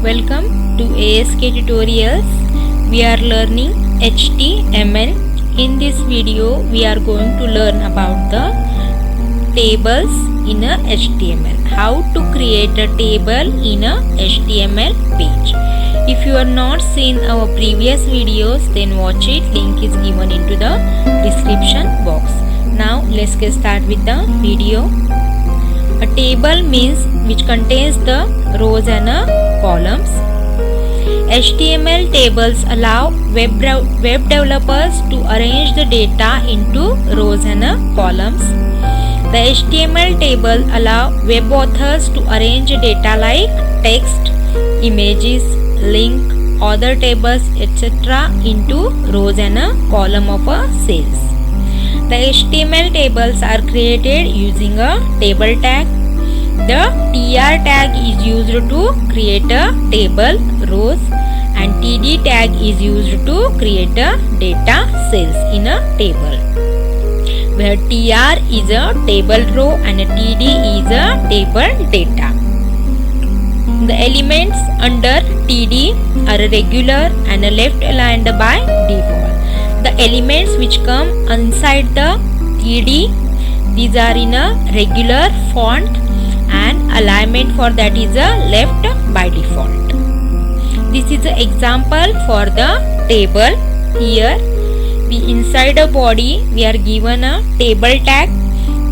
Welcome to ASK Tutorials. We are learning HTML. In this video, we are going to learn about the tables in a HTML. How to create a table in a HTML page. If you are not seen our previous videos, then watch it. Link is given into the description box. Now let's get started with the video. A table means which contains the rows and columns. HTML tables allow web developers to arrange the data into rows and columns. The HTML table allow web authors to arrange data like text, images, link, other tables, etc. into rows and column of cells. The HTML tables are created using a table tag. The tr tag is used to create a table rows and td tag is used to create a data cells in a table, where tr is a table row and a td is a table data. The elements under td are regular and left aligned by default. The elements which come inside the TD, these are in a regular font and alignment for that is a left by default. This is an example for the table. Here we inside a body we are given a table tag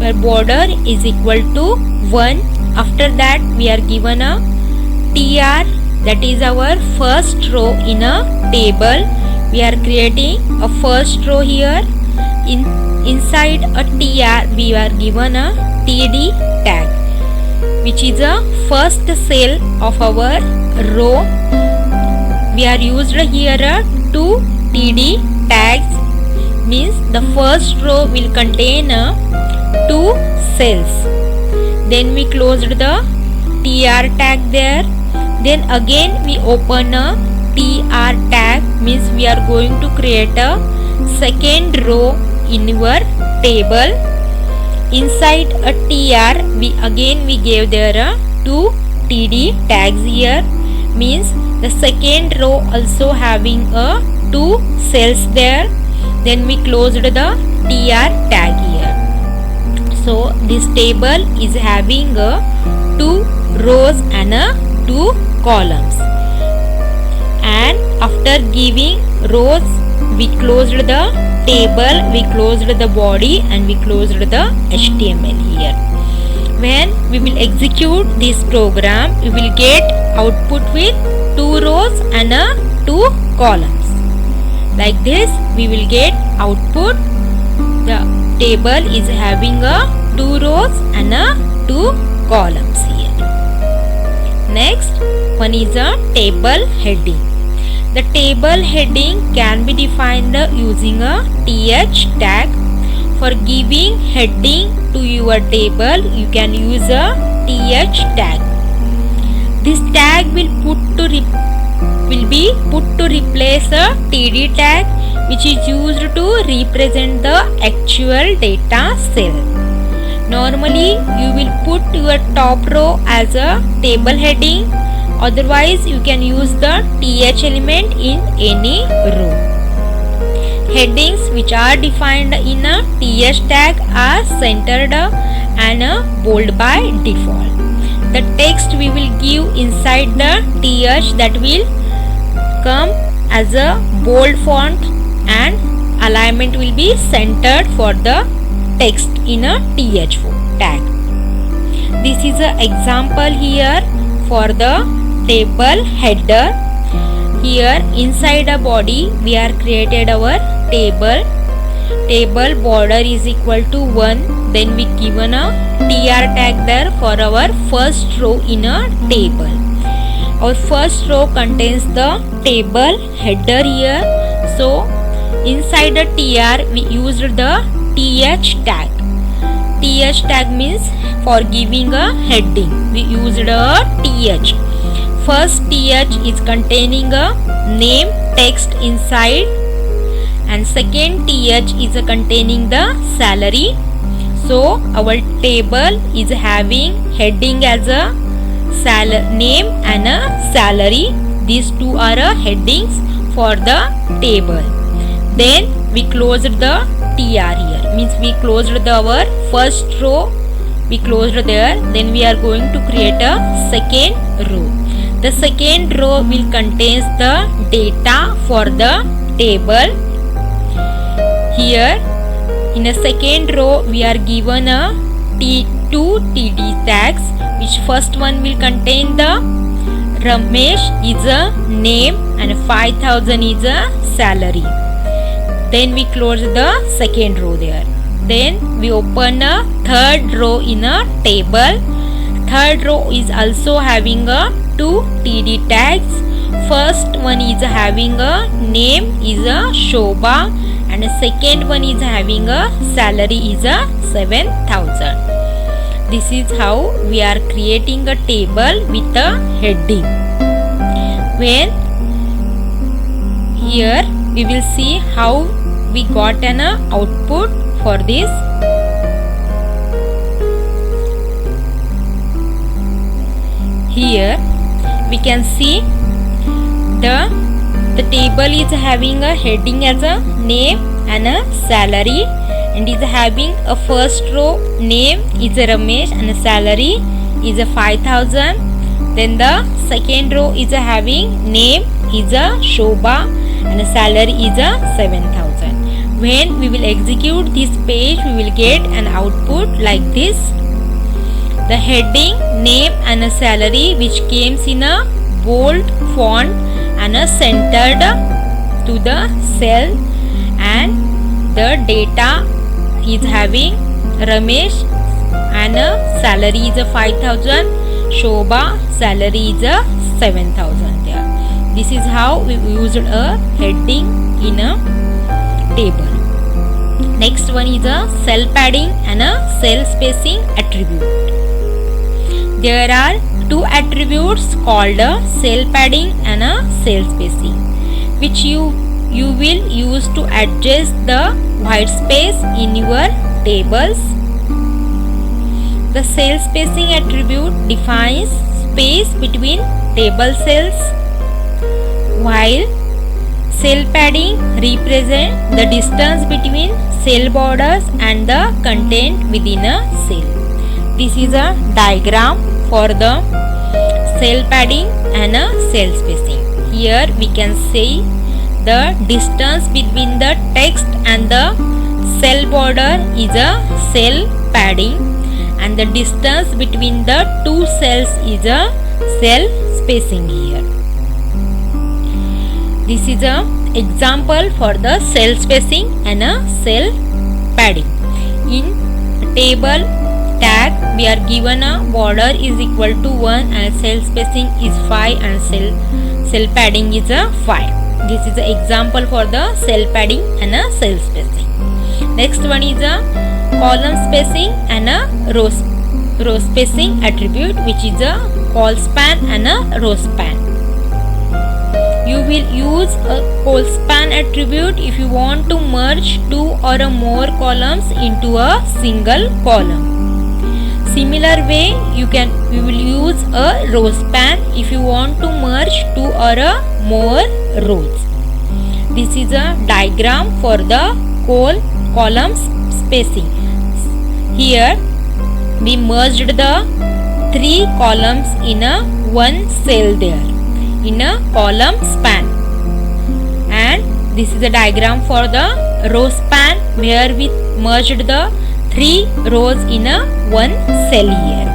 where border is equal to 1. After that we are given a tr, that is our first row in a table. We are creating a first row here. Inside a tr we are given a td tag, which is a first cell of our row. We are used here two td tags, means the first row will contain two cells. Then we closed the tr tag there. Then again we open a tr tag, means we are going to create a second row in your table. Inside a tr we gave there two td tags here, means the second row also having two cells there. Then we closed the tr tag here. So this table is having two rows and two columns, and after giving rows we closed the table, we closed the body and we closed the HTML here. When we will execute this program, we will get output with two rows and two columns. Like this we will get output. The table is having two rows and two columns here. Next one is a table heading. The table heading can be defined using a th tag. For giving heading to your table, you can use a th tag. This tag will be put to replace a td tag, which is used to represent the actual data cell. Normally you will put your top row as a table heading, otherwise you can use the th element in any row. Headings which are defined in a th tag are centered and bold by default. The text we will give inside the th, that will come as a bold font and alignment will be centered for the text in a th tag. This is an example here for the table header. Here inside a body we are created our table. Table border is equal to 1. Then we given a tr tag there for our first row in a table. Our first row contains the table header here. So inside the tr we used the th tag. Th tag means for giving a heading we used a th. First th is containing a name text inside, and second th is containing the salary. So our table is having heading as a name and a salary. These two are headings for the table. Then we closed the TR here, means we closed our first row, we closed there. Then we are going to create a second row. The second row will contains the data for the table. Here in a second row we are given a two TD tags, which first one will contain the Ramesh is a name and 5,000 is a salary. Then we close the second row there. Then we open a third row in a table. Third row is also having a two TD tags. First one is having a name is a Shobha, and the second one is having a salary is a 7,000. This is how we are creating a table with a heading. When here we will see how we got an output for this. Here we can see the table is having a heading as a name and a salary, and is having a first row name is a Ramesh and a salary is a 5,000. Then the second row is having name is a Shobha and a salary is a 7,000. When we will execute this page, we will get an output like this. The heading, name and a salary, which comes in a bold font and a centered to the cell, and the data is having Ramesh and a salary is a 5,000, Shobha salary is a 7,000 there. This is how we used a heading in a table. Next one is a cell padding and a cell spacing attribute. There are two attributes called a cell padding and a cell spacing, which you will use to adjust the white space in your tables. The cell spacing attribute defines space between table cells, while cell padding represents the distance between cell borders and the content within a cell. This is a diagram for the cell padding and a cell spacing. Here we can see the distance between the text and the cell border is a cell padding, and the distance between the two cells is a cell spacing here. This is a example for the cell spacing and a cell padding. In table tag we are given a border is equal to 1 and cell spacing is 5 and cell padding is a 5. This is the example for the cell padding and a cell spacing. Next one is a column spacing and a row spacing attribute, which is a col span and a row span. You will use a col span attribute if you want to merge two or more columns into a single column. Similar way you will use a row span if you want to merge two or more rows. This is a diagram for the column spacing. Here we merged the three columns in a one cell there in a column span, and this is a diagram for the row span where we merged the three rows in a one cell here.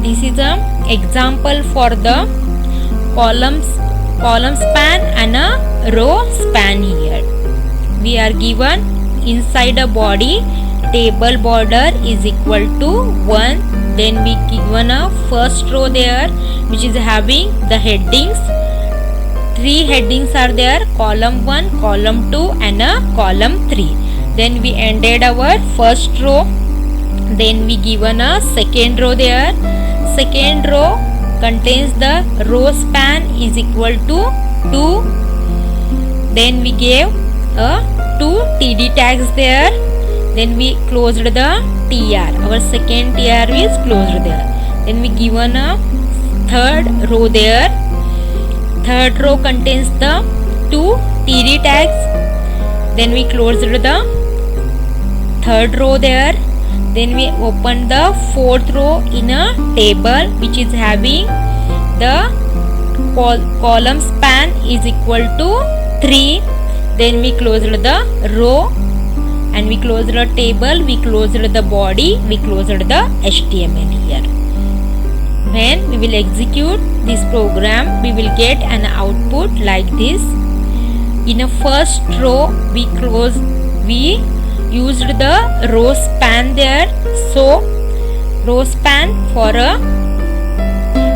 This is a example for the column span and a row span here. We are given inside a body table border is equal to 1. Then we given a first row there which is having the headings. Three headings are there, column 1, column 2 and a column 3. Then we ended our first row. Then we given a second row there. Second row contains the row span is equal to 2. Then we gave a 2 TD tags there. Then we closed the TR. Our second TR is closed there. Then we given a third row there. Third row contains the 2 TD tags. Then we closed the third row there. Then we open the fourth row in a table which is having the column span is equal to 3. Then we closed the row and we closed the table, we closed the body, we closed the HTML here. When we will execute this program, we will get an output like this. In a first row we used the row span there. So row span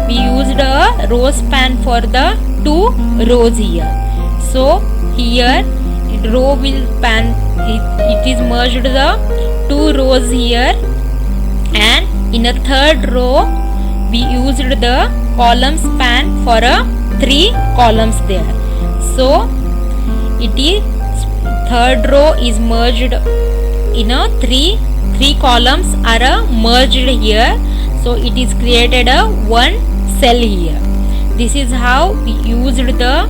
we used a row span for the 2 rows here. So here row will span, it is merged the 2 rows here, and in a third row we used the column span for a 3 columns there. So it is third row is merged in a 3 columns are merged here. So it is created a 1 cell here. This is how we used the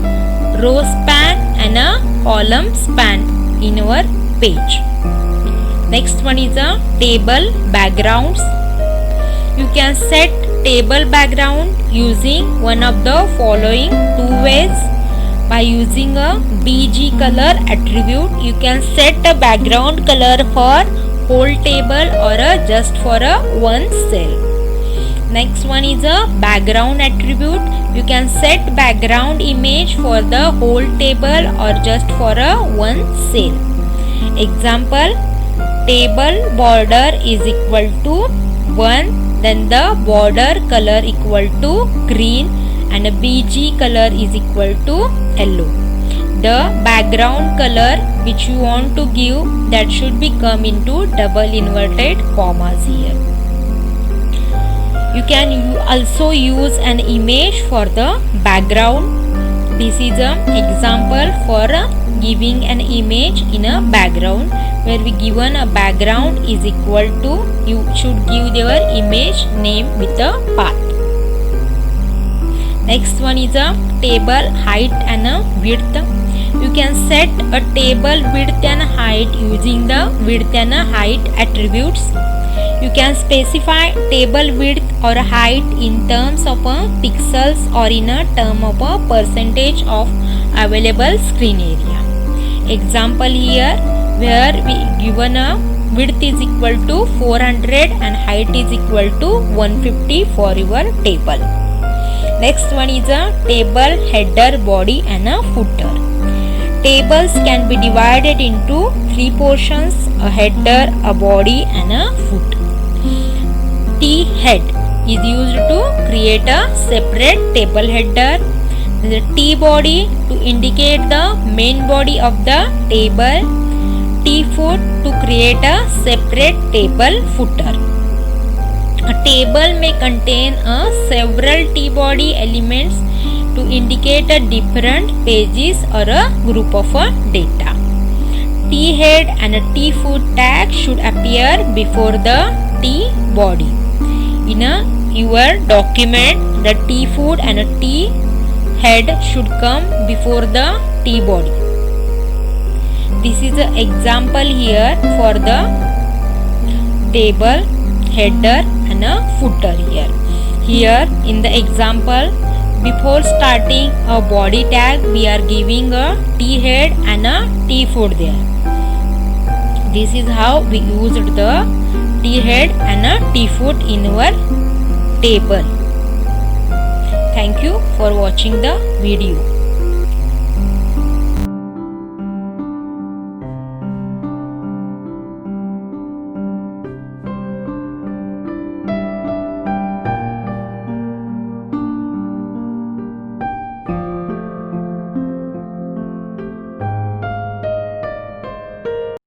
row span and a column span in our page. Next one is a table backgrounds. You can set table background using one of the following 2 ways. By using a BG color attribute, you can set a background color for whole table or just for a 1 cell. Next one is a background attribute. You can set background image for the whole table or just for a 1 cell. Example, table border is equal to 1, then the border color equal to green and a BG color is equal to yellow. The background color which you want to give, that should be come into double inverted commas here. You can also use an image for the background. This is an example for giving an image in a background, where we given a background is equal to, you should give your image name with a path. Next one is a table height and a width. You can set a table width and height using the width and height attributes. You can specify table width or height in terms of pixels or in a term of a percentage of available screen area. Example here, where we given a width is equal to 400 and height is equal to 150 for your table. Next one is a table header, body and a footer. Tables can be divided into 3 portions: a header, a body and a footer. T head is used to create a separate table header. The T body to indicate the main body of the table. T foot to create a separate table footer. A table may contain several T body elements to indicate a different pages or a group of data. T head and a T foot tag should appear before the T body. In your document, the T foot and a T head should come before the T body. This is an example here for the table header and a footer here. Here in the example, before starting a body tag, we are giving a T head and a T foot there. This is how we used the T head and a T foot in our table. Thank you for watching the video.